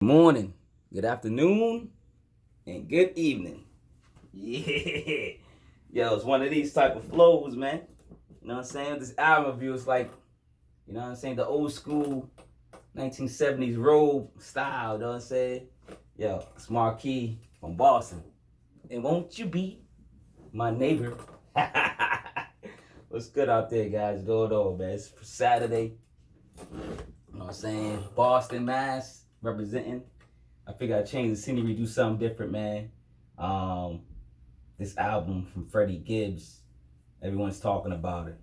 Morning, good afternoon, and good evening. Yeah. Yo, it's one of these type of flows, man. You know what I'm saying? This album review is like, you know what I'm saying, the old school 1970s robe style, you know what I'm saying? Yo, it's Marquis from Boston. And won't you be my neighbor? What's good out there, guys? Going on, man? It's Saturday. You know what I'm saying? Boston, Mass, representing. I figured I'd change the scenery, do something different, man. This album from Freddie Gibbs, everyone's talking about it.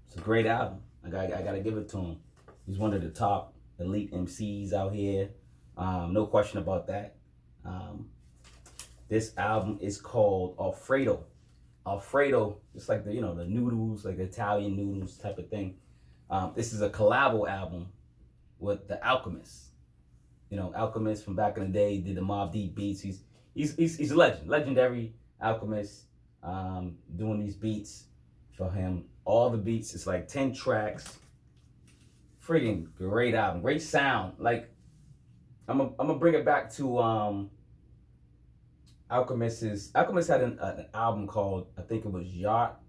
It's a great album. I gotta give it to him. He's one of the top elite MCs out here. No question about that. This album is called Alfredo. Alfredo, it's like the noodles, like Italian noodles type of thing. This is a collabo album with The Alchemist. You know, Alchemist from back in the day did the Mobb Deep beats. He's a legend, legendary Alchemist. Doing these beats for him. All the beats, it's like 10 tracks. Friggin' great album, great sound. Like I'm gonna bring it back to Alchemist had an album called, I think it was Yacht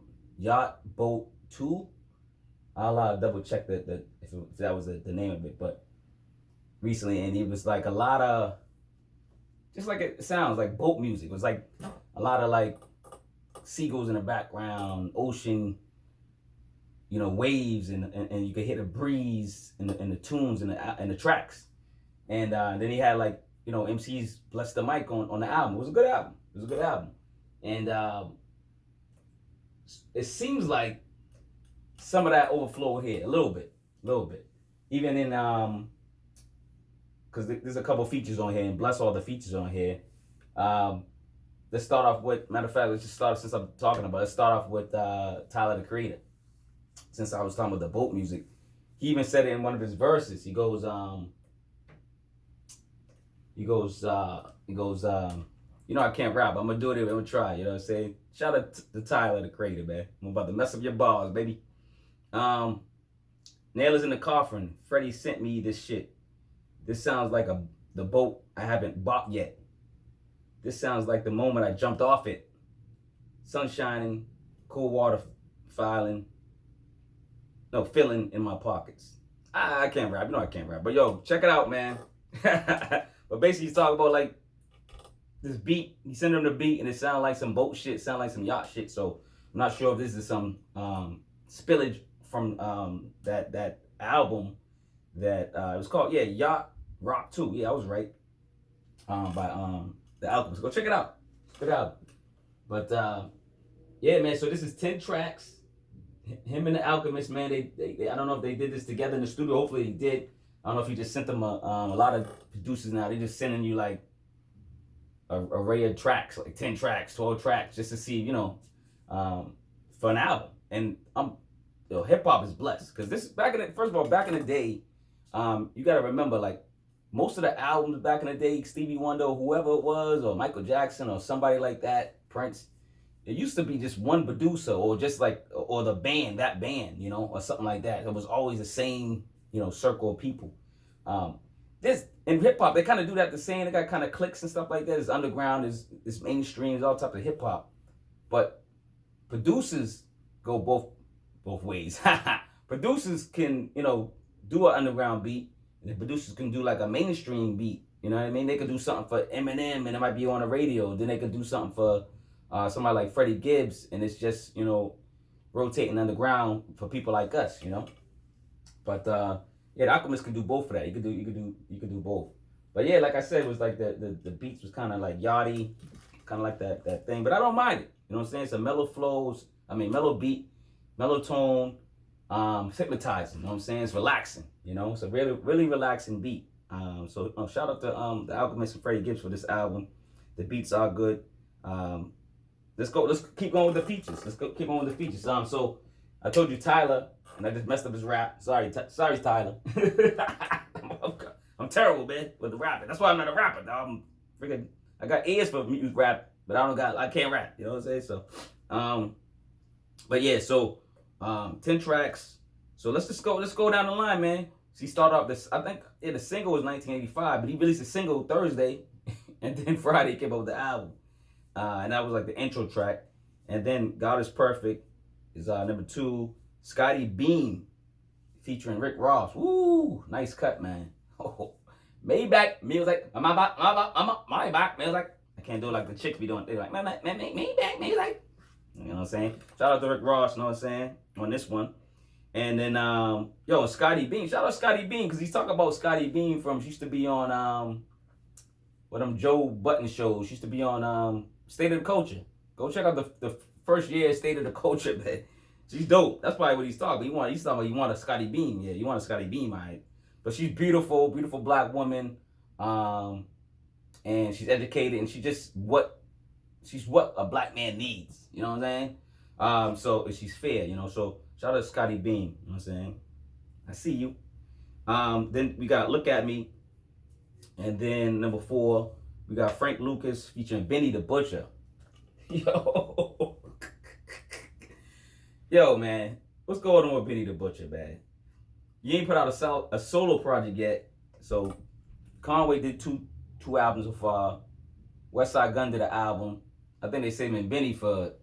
Boat 2. I'll double check if that was the name of it, but recently, and it was like a lot of, just like it sounds like boat music. It was like a lot of like seagulls in the background, ocean, waves, and you could hear the breeze in the tunes and the tracks. And then he had like MCs bless the mic on the album. It was a good album. And it seems like some of that overflowed here a little bit. Even in because there's a couple features on here, and bless all the features on here. Let's start off with, matter of fact, let's just start, since I'm talking about it, let's start off with Tyler, the Creator. Since I was talking about the boat music, he even said it in one of his verses. He goes, I can't rap, but I'm gonna do it anyway, I'm gonna try, you know what I'm saying? Shout out to Tyler, the Creator, man. I'm about to mess up your bars, baby. Nailers in the coffin. Freddie sent me this shit. This sounds like the boat I haven't bought yet. This sounds like the moment I jumped off it. Sun shining, cool water filling in my pockets. I can't rap. I can't rap. But yo, check it out, man. But basically, he's talking about like this beat. He sent him the beat, and it sounded like some boat shit, sound like some yacht shit. So I'm not sure if this is some spillage from that album that it was called, Yacht Rock 2. Yeah, I was right. By The Alchemist. Go check it out. Good album. But yeah, man. So this is 10 tracks. Him and The Alchemist, man. They I don't know if they did this together in the studio. Hopefully they did. I don't know if he just sent them a lot of producers now. They just sending you like a array of tracks, like 10 tracks, 12 tracks, just to see, for an album. And hip hop is blessed, because this back in the day, you gotta remember, like, most of the albums back in the day, Stevie Wonder, whoever it was, or Michael Jackson, or somebody like that, Prince, it used to be just one producer, or just like, or the band, or something like that. It was always the same, circle of people. This in hip hop, they kind of do that the same. They got kind of cliques and stuff like that. It's underground, it's mainstream, it's all types of hip hop. But producers go both ways. Producers can, do an underground beat, and the producers can do like a mainstream beat. You know what I mean? They could do something for Eminem, and it might be on the radio. Then they could do something for somebody like Freddie Gibbs, and it's just, rotating underground for people like us, But The Alchemist can do both of that. You could do both. But yeah, like I said, it was like the beats was kind of like yachty, kind of like that thing. But I don't mind it. You know what I'm saying? It's a mellow flows. Mellow beat, mellow tone. It's hypnotizing. You know what I'm saying? It's relaxing. It's a really, really relaxing beat. So shout out to The Alchemist and Freddie Gibbs for this album. The beats are good. Let's keep going with the features. So I told you Tyler, and I just messed up his rap. Sorry, Tyler. I'm terrible, man, with the rapping. That's why I'm not a rapper, dog. I got ears for music rap, but I can't rap. You know what I'm saying? So, but yeah, so 10 tracks. So let's go down the line, man. He started off this, I think the single was 1985, but he released a single Thursday, and then Friday he came up with the album. And that was like the intro track. And then God is Perfect is number 2. Scottie Beam featuring Rick Ross. Woo, nice cut, man. Oh, Maybach music. Maybach music. I can't do it like the chicks be doing. They're like, Maybach music. You know what I'm saying? Shout out to Rick Ross, you know what I'm saying? On this one. And then, Scottie Beam. Shout out to Scottie Beam, because he's talking about Scottie Beam from, she used to be on, them Joe Button shows. She used to be on State of the Culture. Go check out the first year State of the Culture, man. She's dope. That's probably what he's talking about. He's talking about you want a Scottie Beam. Yeah, you want a Scottie Beam, all right. But she's beautiful, beautiful black woman. And she's educated, and she's what a black man needs. You know what I'm saying? So she's fair, you know. So shout out to Scottie Beam. You know what I'm saying? I see you. Then we got Look at Me. And then number 4, we got Frank Lucas featuring Benny the Butcher. Yo, man, what's going on with Benny the Butcher, man? You ain't put out a solo project yet. So Conway did two albums so far. Westside Gunn did an album. I think they saving Benny for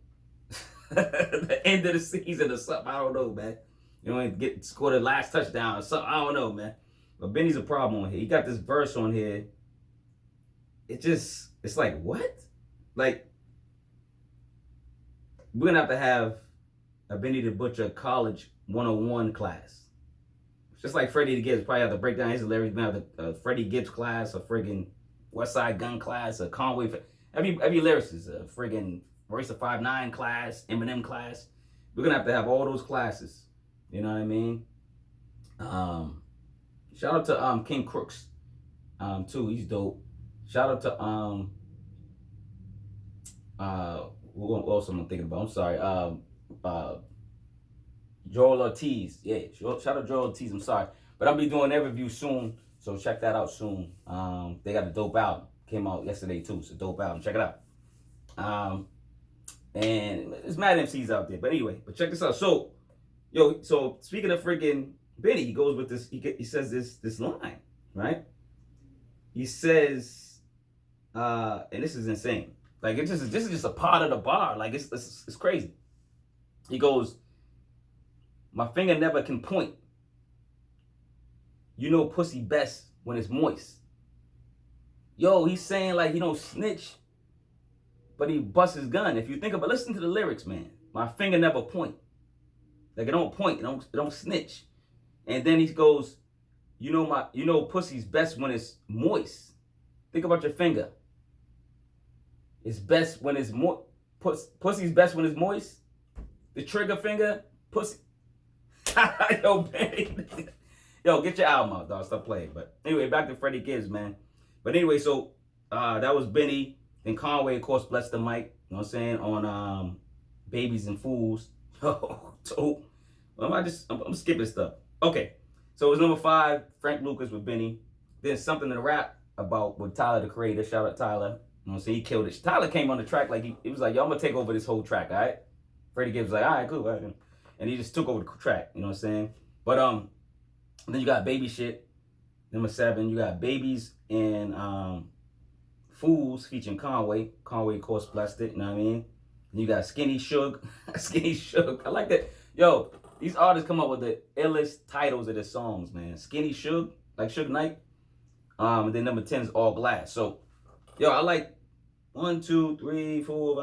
the end of the season or something. I don't know, man. You know, score the last touchdown or something. I don't know, man. But Benny's a problem on here. He got this verse on here. It's like, what? Like, we're going to have a Benny the Butcher College 101 class. Just like Freddie Gibbs probably have to break down his lyrics. We have a Freddie Gibbs class, a friggin' Westside Gunn class, a Conway. Every lyricist, a friggin' Royce the 5'9" class, Eminem class. We're going to have all those classes. You know what I mean? Shout out to King Crooks, too. He's dope. Shout out to what else am I thinking about? I'm sorry. Joel Ortiz. Yeah, shout out Joel Ortiz. I'm sorry, but I'll be doing their review soon, so check that out soon. They got a dope album. Came out yesterday too. It's a dope album. Check it out. And there's mad MCs out there, but anyway. But check this out. So speaking of freaking Benny, he goes with this. He says this line, right? He says, and this is insane. Like this is just a part of the bar. Like it's crazy. He goes, my finger never can point. You know pussy best when it's moist. Yo, he's saying like he don't snitch, but he busts his gun. If you think about, listen to the lyrics, man. My finger never point. Like it don't point, it don't snitch. And then he goes, you know pussy's best when it's moist. Think about your finger. It's best when it's moist. Pussy's best when it's moist. The trigger finger, pussy. Yo, Benny. Yo, get your album out, dog. Stop playing. But anyway, back to Freddie Gibbs, man. But anyway, so that was Benny. Then Conway, of course, blessed the mic. You know what I'm saying? On Babies and Fools. So I'm skipping stuff. Okay. So it was number 5, Frank Lucas with Benny. Then Something to Rap about with Tyler, the Creator. Shout out Tyler. You know what I'm saying? He killed it. Tyler came on the track like he was like, yo, I'm going to take over this whole track, all right? Freddie Gibbs was like, all right, cool. All right. And he just took over the track, you know what I'm saying? But then you got Baby Shit, number 7. You got Babies and Fools featuring Conway. Conway, of course, blessed it, you know what I mean? And you got Skinny Suge. Skinny Suge. I like that. Yo, these artists come up with the illest titles of their songs, man. Skinny Suge, like Suge Knight. And then number 10 is All Glass. So, yo, I like 1, 2, 3, 4,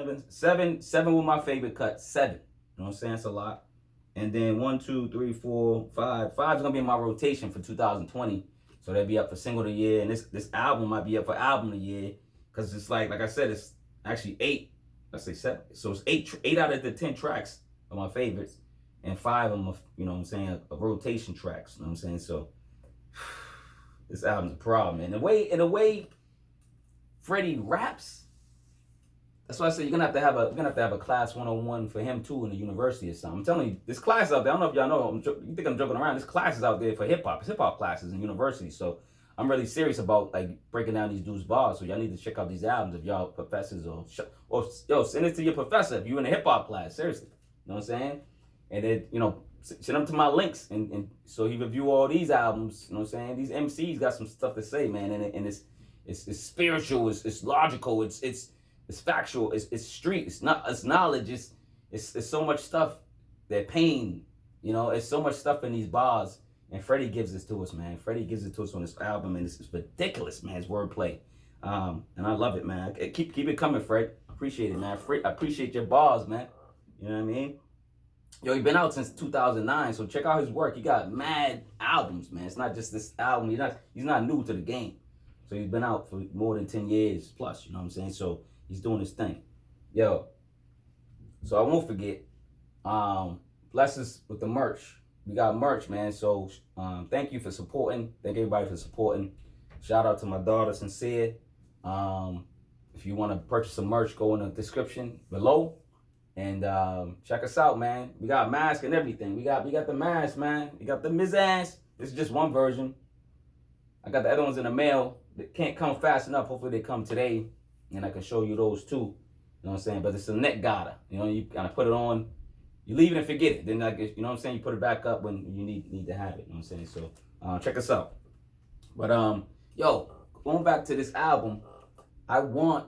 5, 6, 7 were my favorite cuts. 7. You know what I'm saying? It's a lot. And then 1, 2, 3, 4, 5. 5 is gonna be in my rotation for 2020. So they'll be up for single of the year. And this album might be up for album of the year. Because it's like I said, it's actually 8. Let's say 7. So it's 8 out of the 10 tracks are my favorites. And 5 of them are, you know what I'm saying, a rotation tracks. You know what I'm saying? So this album's a problem. And the way Freddie raps, that's why I said you're gonna have to have a class 101 for him too in the university or something. I'm telling you, this class out there. I don't know if y'all know. You think I'm joking around? This class is out there for hip hop. It's hip hop classes in universities. So I'm really serious about like breaking down these dudes' bars. So y'all need to check out these albums if y'all professors or yo send it to your professor if you in a hip hop class. Seriously, you know what I'm saying? And then send them to my links, and so he review all these albums. You know what I'm saying? These MCs got some stuff to say, man, and it's spiritual, it's logical, it's factual, it's street, it's knowledge, it's so much stuff. That pain, you know, it's so much stuff in these bars. And Freddie gives this to us, man. Freddie gives it to us on this album, and it's ridiculous, man. It's wordplay, and I love it, man. Keep it coming, Fred. Appreciate it, man. I appreciate your bars, man. You know what I mean? Yo, he's been out since 2009, so check out his work. He got mad albums, man. It's not just this album. He's not new to the game. So he's been out for more than 10 years plus, you know what I'm saying? So he's doing his thing. Yo, so I won't forget, bless us with the merch. We got merch, man. So thank you for supporting. Thank everybody for supporting. Shout out to my daughter, Sincere. If you want to purchase some merch, go in the description below. And check us out, man. We got masks and everything. We got the mask, man. We got the Miz-ass. This is just one version. I got the other ones in the mail. They can't come fast enough. Hopefully they come today, and I can show you those too. You know what I'm saying? But it's a neck garter. You know, you kind of put it on. You leave it and forget it. Then, like, you know what I'm saying? You put it back up when you need to have it. You know what I'm saying? So check us out. But yo, going back to this album, I want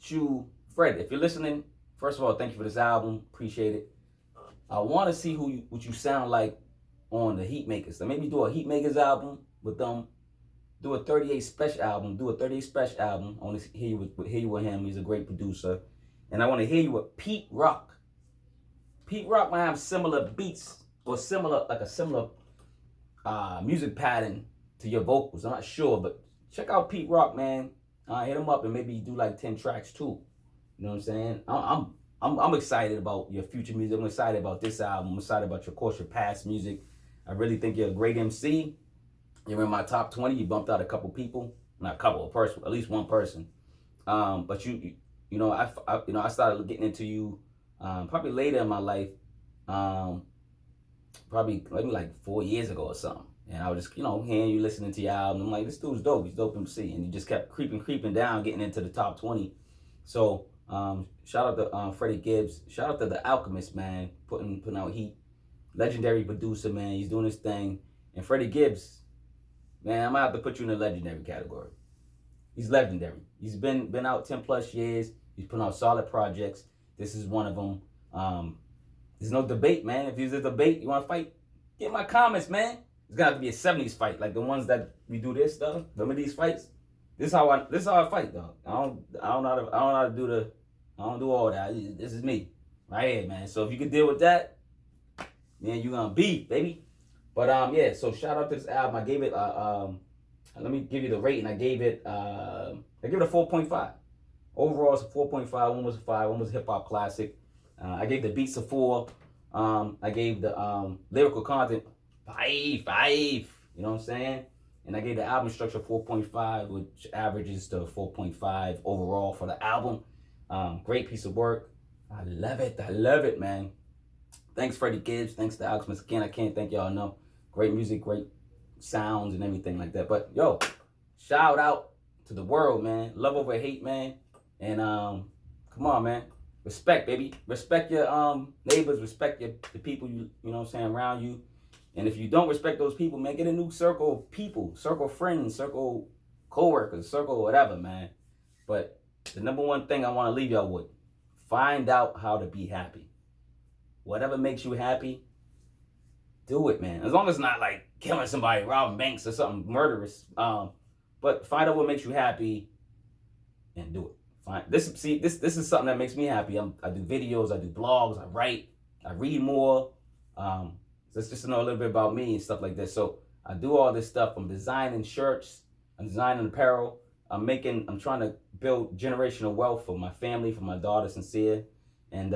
you, Fred, if you're listening, first of all, thank you for this album. Appreciate it. I want to see what you sound like on the Heatmakers. So maybe do a Heatmakers album with them. Do a 38 special album. Do a 38 special album. I want to hear you with him. He's a great producer. And I want to hear you with Pete Rock. Pete Rock might have similar beats or similar music pattern to your vocals. I'm not sure, but check out Pete Rock, man. Hit him up and maybe do like 10 tracks too. You know what I'm saying? I'm excited about your future music. I'm excited about this album. I'm excited about your past music. I really think you're a great MC. You're in my top 20. You bumped out a couple people, not a couple, at least one person. But you know, I started getting into you probably later in my life, probably maybe like 4 years ago or something. And I was just, you know, hearing you listening to your album. I'm like, this dude's dope. He's dope MC. And you just kept creeping down, getting into the top 20. So shout out to Freddie Gibbs. Shout out to The Alchemist, man, putting out heat. Legendary producer, man. He's doing his thing. And Freddie Gibbs, man, I'm gonna have to put you in the legendary category. He's legendary. He's been out 10 plus years. He's putting out solid projects. This is one of them. There's no debate, man. If there's a debate, you want to fight, get in my comments, man. It's gonna have to be a 70s fight, like the ones that we do this stuff. Remember these fights? This is how I fight, dog. I don't do all that. This is me, right here, man. So if you can deal with that, man, you gonna beef, baby. But yeah. So shout out to this album. I gave it let me give you the rating. I gave it a 4.5. Overall, it's a 4.5. One was a 5. One was a hip hop classic. I gave the beats a 4. I gave the lyrical content 5. You know what I'm saying? And I gave the album structure 4.5, which averages to 4.5 overall for the album. Great piece of work. I love it, man. Thanks, Freddie Gibbs. Thanks to Alchemist again. I can't thank y'all enough. Great music, great sounds, and everything like that. But yo, shout out to the world, man. Love over hate, man. And come on, man. Respect, baby. Respect your neighbors. Respect the people you know what I'm saying, around you. And if you don't respect those people, man, get a new circle of people, circle of friends, circle co-workers, circle whatever, man. But the number one thing I want to leave y'all with, find out how to be happy. Whatever makes you happy, do it, man. As long as it's not like killing somebody, robbing banks or something murderous. But find out what makes you happy and do it. This is something that makes me happy. I do videos, I do blogs, I write, I read more. So it's just to know a little bit about me and stuff like this. So I do all this stuff. I'm designing shirts, I'm designing apparel. I'm trying to build generational wealth for my family, for my daughter, Sincere. And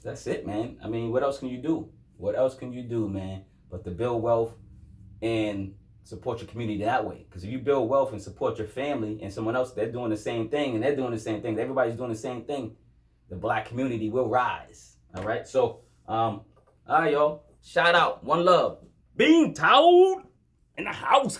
that's it, man. I mean, what else can you do? What else can you do, man, but to build wealth and support your community that way? Because if you build wealth and support your family and someone else, they're doing the same thing and they're doing the same thing, everybody's doing the same thing, the black community will rise. All right? So, all right, y'all. Shout out. One love. Being told in the house.